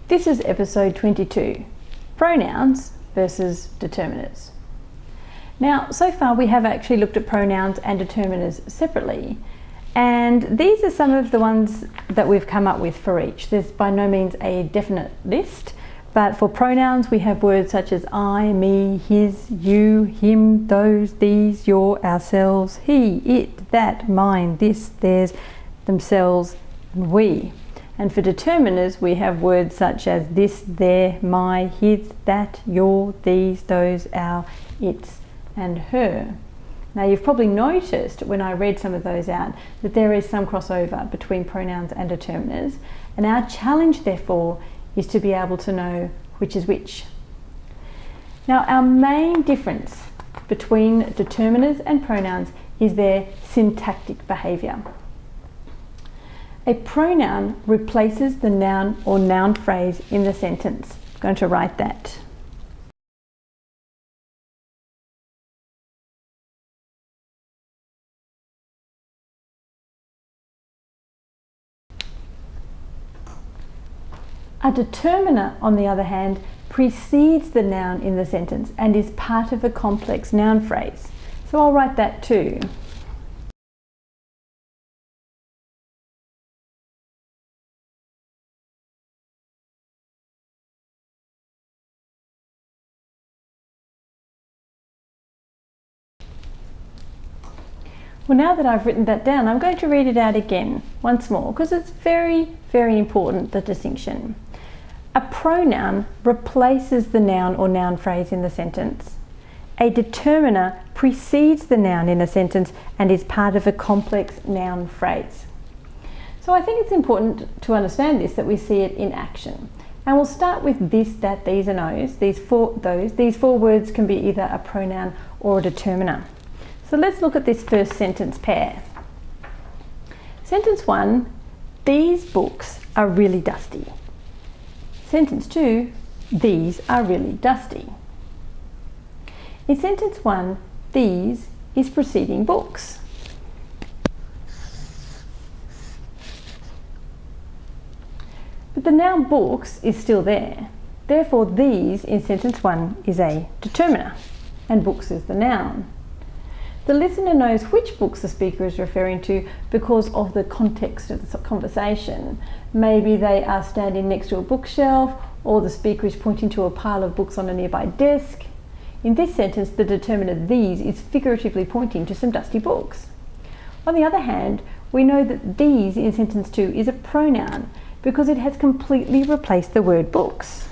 This is episode 22, pronouns versus determiners. Now, so far we have actually looked at pronouns and determiners separately, and these are some of the ones that we've come up with for each. There's by no means a definite list, but for pronouns we have words such as I, me, his, you, him, those, these, your, ourselves, he, it, that, mine, this, theirs, themselves, and we. And for determiners, we have words such as this, their, my, his, that, your, these, those, our, its, and her. Now, you've probably noticed when I read some of those out that there is some crossover between pronouns and determiners, and our challenge, therefore, is to be able to know which is which. Now, our main difference between determiners and pronouns is their syntactic behavior. A pronoun replaces the noun or noun phrase in the sentence. I'm going to write that. A determiner, on the other hand, precedes the noun in the sentence and is part of a complex noun phrase. So I'll write that too. Well, now that I've written that down, I'm going to read it out again once more because it's very, very important, the distinction. A pronoun replaces the noun or noun phrase in the sentence. A determiner precedes the noun in a sentence and is part of a complex noun phrase. So I think it's important to understand this, that we see it in action. And we'll start with this, that, these, and those. These four words can be either a pronoun or a determiner. So let's look at this first sentence pair. Sentence 1, these books are really dusty. Sentence 2, these are really dusty. In sentence 1, these is preceding books. But the noun books is still there. Therefore, these in sentence 1 is a determiner, and books is the noun. The listener knows which books the speaker is referring to because of the context of the conversation. Maybe they are standing next to a bookshelf, or the speaker is pointing to a pile of books on a nearby desk. In this sentence, the determiner these is figuratively pointing to some dusty books. On the other hand, we know that these in sentence 2 is a pronoun because it has completely replaced the word books.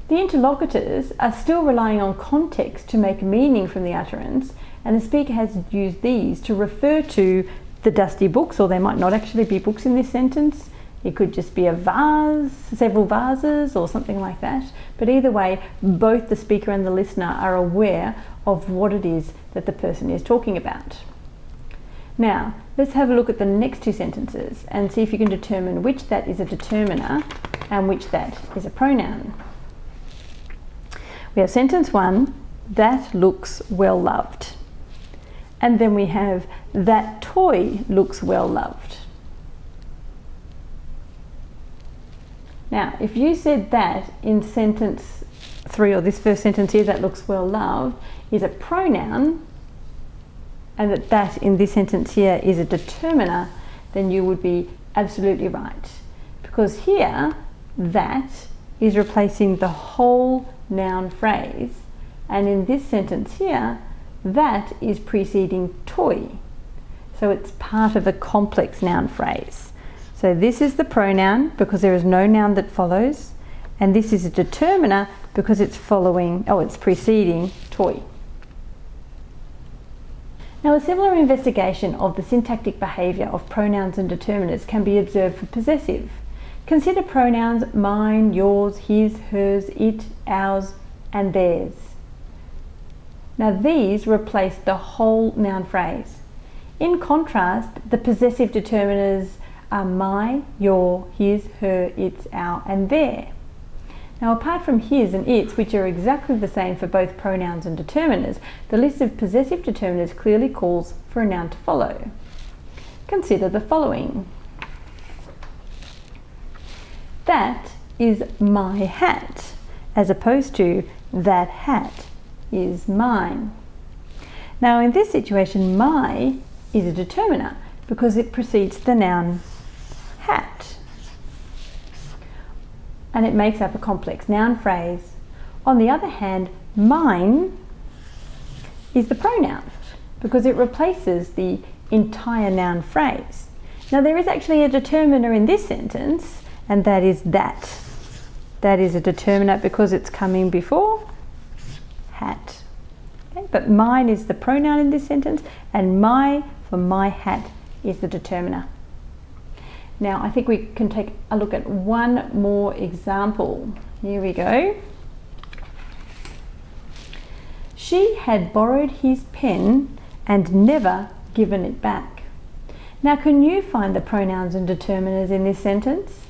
The interlocutors are still relying on context to make meaning from the utterance, and the speaker has used these to refer to the dusty books, or there might not actually be books in this sentence. It could just be a vase, several vases, or something like that. But either way, both the speaker and the listener are aware of what it is that the person is talking about. Now, let's have a look at the next two sentences and see if you can determine which that is a determiner and which that is a pronoun. We have sentence 1, that looks well loved. And then we have, that toy looks well loved. Now, if you said that in sentence 3, or this first sentence here, that looks well loved, is a pronoun, and that in this sentence here is a determiner, then you would be absolutely right. Because here, that is replacing the whole noun phrase, and in this sentence here, that is preceding toy. So it's part of a complex noun phrase. So this is the pronoun because there is no noun that follows, and this is a determiner because it's preceding toy. Now, a similar investigation of the syntactic behavior of pronouns and determiners can be observed for possessive. Consider pronouns mine, yours, his, hers, it, ours, and theirs. Now, these replace the whole noun phrase. In contrast, the possessive determiners are my, your, his, her, its, our, and their. Now, apart from his and its, which are exactly the same for both pronouns and determiners, the list of possessive determiners clearly calls for a noun to follow. Consider the following. that is my hat, as opposed to that hat is mine. Now in this situation, my is a determiner because it precedes the noun hat, and it makes up a complex noun phrase. On the other hand, mine is the pronoun because it replaces the entire noun phrase. Now there is actually a determiner in this sentence, and that is that. That is a determiner because it's coming before hat. Okay? But mine is the pronoun in this sentence, and my for my hat is the determiner. Now I think we can take a look at one more example. Here we go. She had borrowed his pen and never given it back. Now can you find the pronouns and determiners in this sentence?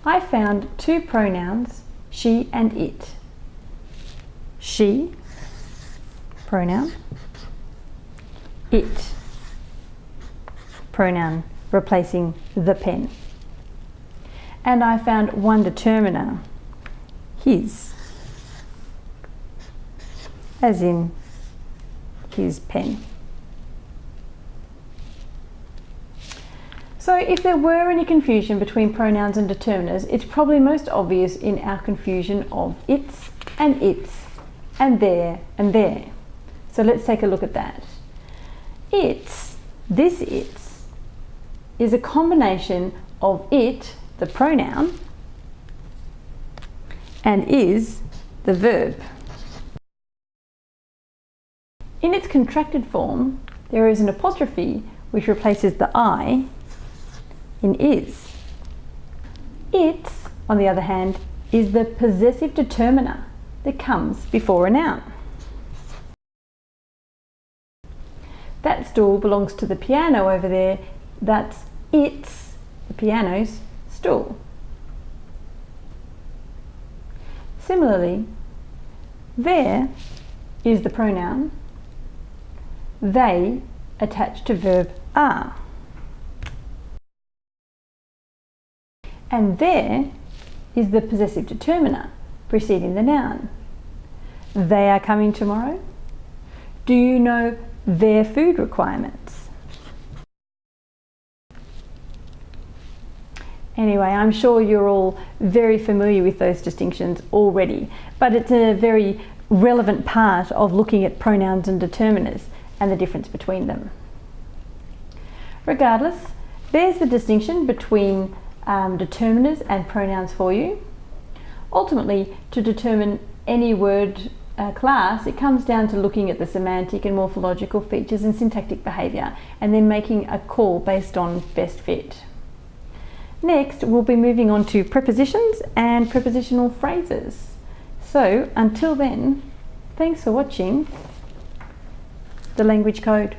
I found two pronouns, she and it. She, pronoun, it, pronoun replacing the pen. And I found one determiner, his, as in his pen. So if there were any confusion between pronouns and determiners, it's probably most obvious in our confusion of its and there and there. So let's take a look at that. Its, this its, is a combination of it, the pronoun, and is, the verb. In its contracted form, there is an apostrophe which replaces the I in is. It, on the other hand, is the possessive determiner that comes before a noun. That stool belongs to the piano over there. That's its, the piano's, stool. Similarly, there is the pronoun, they attached to verb are. And there is the possessive determiner preceding the noun. They are coming tomorrow. Do you know their food requirements? Anyway, I'm sure you're all very familiar with those distinctions already, but it's a very relevant part of looking at pronouns and determiners and the difference between them. Regardless, there's the distinction between determiners and pronouns for you. Ultimately, to determine any word class, it comes down to looking at the semantic and morphological features and syntactic behavior, and then making a call based on best fit. Next, we'll be moving on to prepositions and prepositional phrases. So until then, thanks for watching The Language Code.